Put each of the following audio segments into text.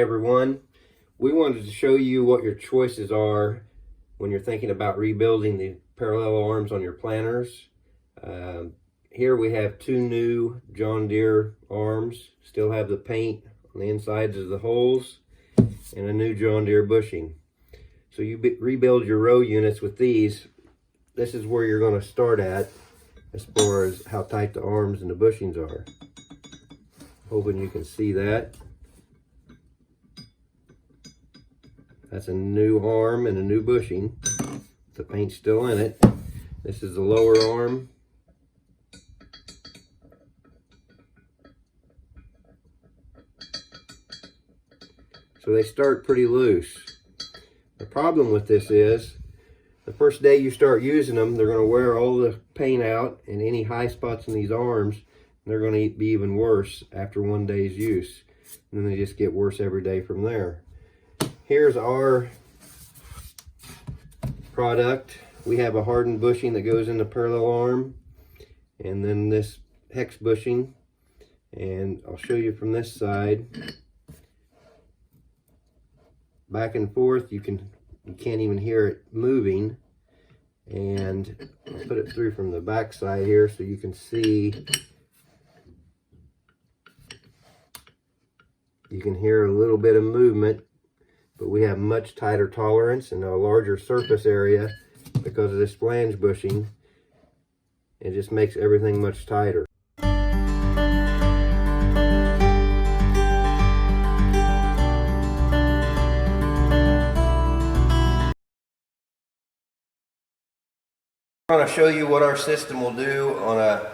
Hi everyone. We wanted to show you what your choices are when you're thinking about rebuilding the parallel arms on your planters. Here we have two new John Deere arms, still have the paint on the insides of the holes, and a new John Deere bushing. So you rebuild your row units with these. This is where you're going to start at as far as how tight the arms and the bushings are. Hoping you can see that. That's a new arm and a new bushing. The paint's still in it. This is the lower arm. So they start pretty loose. The problem with this is, the first day you start using them, they're going to wear all the paint out, and any high spots in these arms, they're going to be even worse after one day's use. And then they just get worse every day from there. Here's our product. We have a hardened bushing that goes in the parallel arm, and then this hex bushing. And I'll show you from this side. Back and forth, you can't even hear it moving. And I'll put it through from the back side here so you can see. You can hear a little bit of movement, but we have much tighter tolerance and a larger surface area because of this flange bushing. It just makes everything much tighter. I'm going to show you what our system will do on a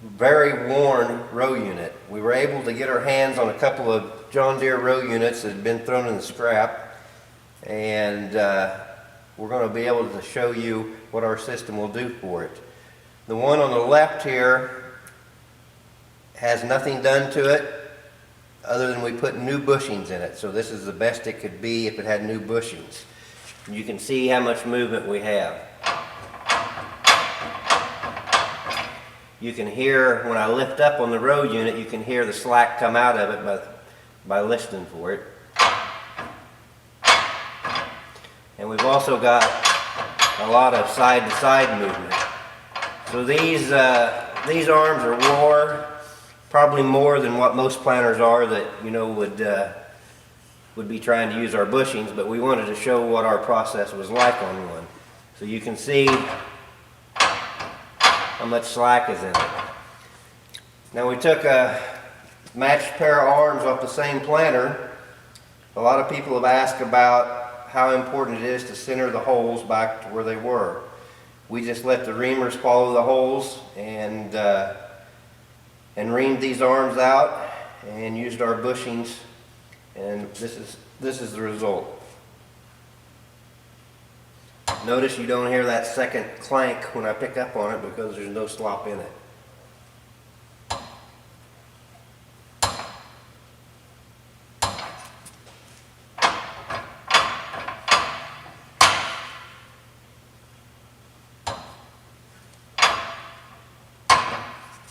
very worn row unit. We were able to get our hands on a couple of John Deere row units that had been thrown in the scrap, and we're going to be able to show you what our system will do for it. The one on the left here has nothing done to it other than we put new bushings in it. So this is the best it could be if it had new bushings. You can see how much movement we have. You can hear, when I lift up on the row unit, you can hear the slack come out of it by listening for it. And we've also got a lot of side-to-side movement. So these arms are wore, probably more than what most planters are that would be trying to use our bushings, but we wanted to show what our process was like on one. So you can see how much slack is in it. Now we took a matched pair of arms off the same planter. A lot of people have asked about how important it is to center the holes back to where they were. We just let the reamers follow the holes and reamed these arms out and used our bushings, and this is the result. Notice you don't hear that second clank when I pick up on it because there's no slop in it.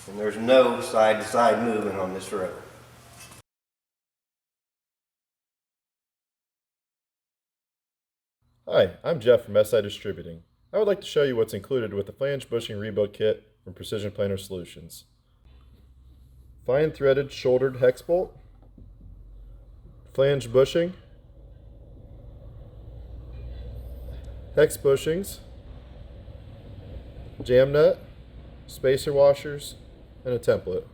And there's no side-to-side movement on this row. Hi, I'm Jeff from SI Distributing. I would like to show you what's included with the flange bushing rebuild kit from Precision Planter Solutions. Fine threaded shouldered hex bolt, flange bushing, hex bushings, jam nut, spacer washers, and a template.